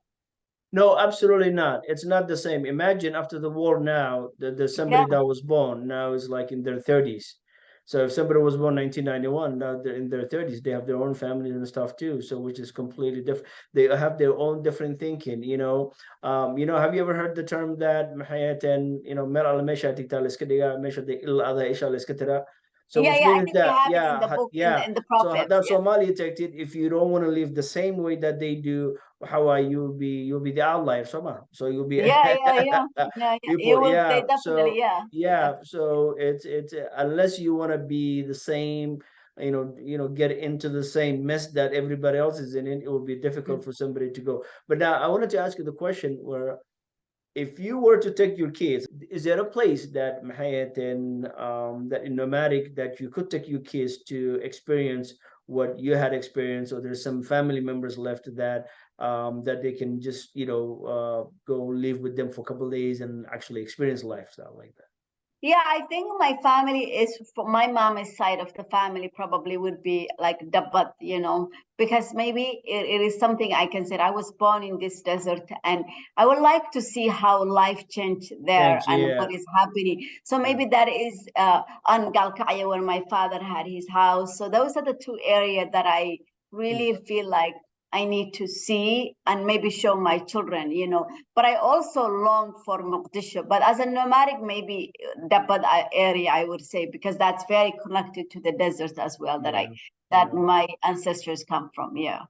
No, absolutely not. It's not the same. Imagine after the war now, the Yeah. somebody that was born now is like in their 30s. So if somebody was born 1991, now they're in their 30s, they have their own families and stuff too. So which is completely different. They have their own different thinking, you know. Have you ever heard the term that mahayatan, mer ala mesha tikta iska diga, mesha de illa ada isha iska tira. So Yeah, which yeah. I means think we that, have it in yeah, the book, yeah. in the So Proverbs. that Yeah. Somali detected, if you don't want to live the same way that they do, how are you'll be the outlier somehow. So you'll be Yeah, yeah, yeah, yeah, yeah. You people, will. They yeah. definitely, So yeah, they yeah, definitely. so it's unless you want to be the same, get into the same mess that everybody else is in, it will be difficult for somebody to go. But now I wanted to ask you the question where, if you were to take your kids, is there a place that that in Nomadic that you could take your kids to experience what you had experienced, or there's some family members left that they can just go live with them for a couple of days and actually experience lifestyle like that? Yeah, I think my family is for my mom's side of the family probably would be like Dabbat, because maybe it is something I can say. I was born in this desert and I would like to see how life changed there Thanks. and Yeah. what is happening. So Yeah. maybe that is on 𝐵𝐾𝐒 where my father had his house. So those are the two areas that I really feel like I need to see and maybe show my children. But I also long for Mogadishu. But as a nomadic, maybe Dabad area, I would say, because that's very connected to the deserts as well Yeah. that Yeah. my ancestors come from. Yeah.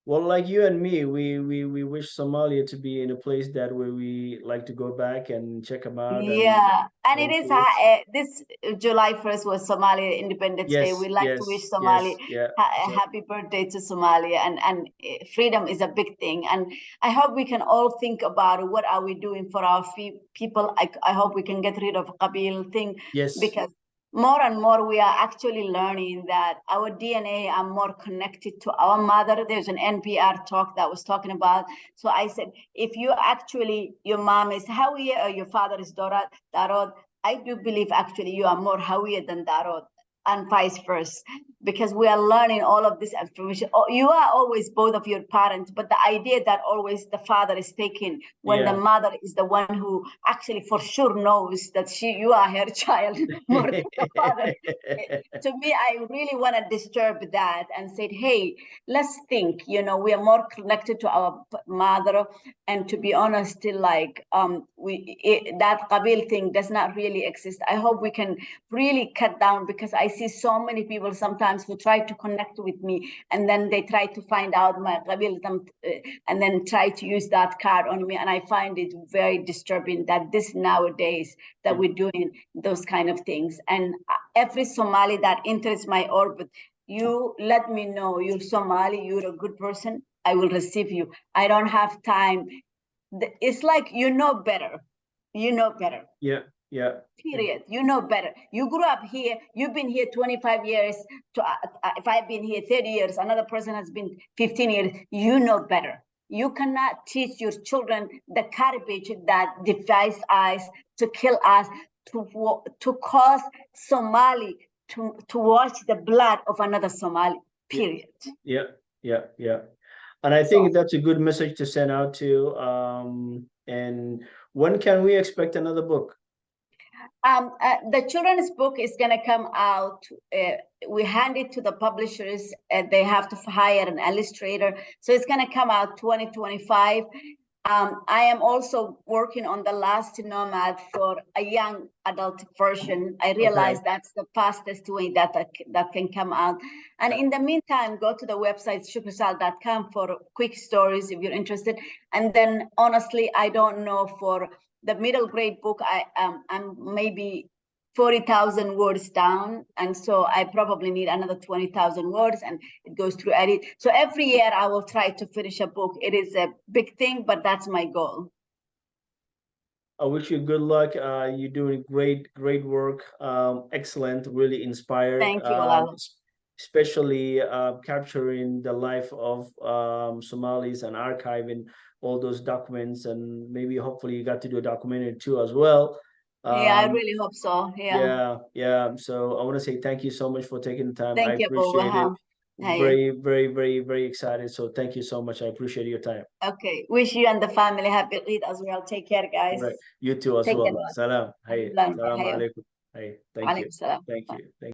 Well, like you and me, we wish Somalia to be in a place that where we like to go back and check them out Yeah, and it and is see it. this July 1st was Somali Independence Day. We Yes, like to wish yes, Somali yes, yeah. a So happy birthday to Somalia, and freedom is a big thing. And I hope we can all think about what are we doing for our people. I hope we can get rid of Qabil thing, yes, because more and more we are actually learning that our DNA are more connected to our mother. There's an NPR talk that was talking about. So I said, if you actually, your mom is Hawiye or your father is Darod, I do believe actually you are more Hawiye than Darod, and vice versa, because we are learning all of this information. You are always both of your parents, but the idea that always the father is taking when the yeah. mother is the one who actually for sure knows that you are her child more than the father. To me, I really want to disturb that and say, hey, let's think, we are more connected to our mother. And to be honest, still like that Qabil thing does not really exist. I hope we can really cut down, because I see so many people sometimes who try to connect with me and then they try to find out my Qabil and then try to use that card on me. And I find it very disturbing that this nowadays that we're doing those kind of things. And every Somali that enters my orbit, you let me know you're Somali, you're a good person, I will receive you. I don't have time. It's like better. Better. Yeah, yeah, Period. You know better. You grew up here. You've been here 25 years. If I've been here 30 years, another person has been 15 years. You know better. You cannot teach your children the garbage that divides us, to kill us, to cause Somali to watch the blood of another Somali. Period. yeah, yeah, yeah. And I So think that's a good message to send out to. And when can we expect another book? the children's book is going to come out. We hand it to the publishers. They have to hire an illustrator. So it's going to come out 2025. I am also working on the Last Nomad for a young adult version. I realize that's the fastest way that can come out. And in the meantime, go to the website shugrisaid.com for quick stories if you're interested. And then honestly, I don't know, for the middle grade book, I'm maybe 40,000 words down, and so I probably need another 20,000 words, and it goes through edit. So every year I will try to finish a book. It is a big thing, but that's my goal. I wish you good luck. You're doing great work. Excellent, really inspired. Thank you, Lala. Especially capturing the life of Somalis and archiving all those documents, and maybe hopefully you got to do a documentary too as well. Yeah, I really hope so. Yeah. So I want to say thank you so much for taking the time. I Thank you, appreciate it. Hey. Very excited. So thank you so much. I appreciate your time. Okay. Wish you and the family happy Eid as well. Take care, guys. Right. You too as Take well. care. Salam. Hey. Salam alaikum. Hey. Thank you. Alaikum salam. Thank you. Thank you.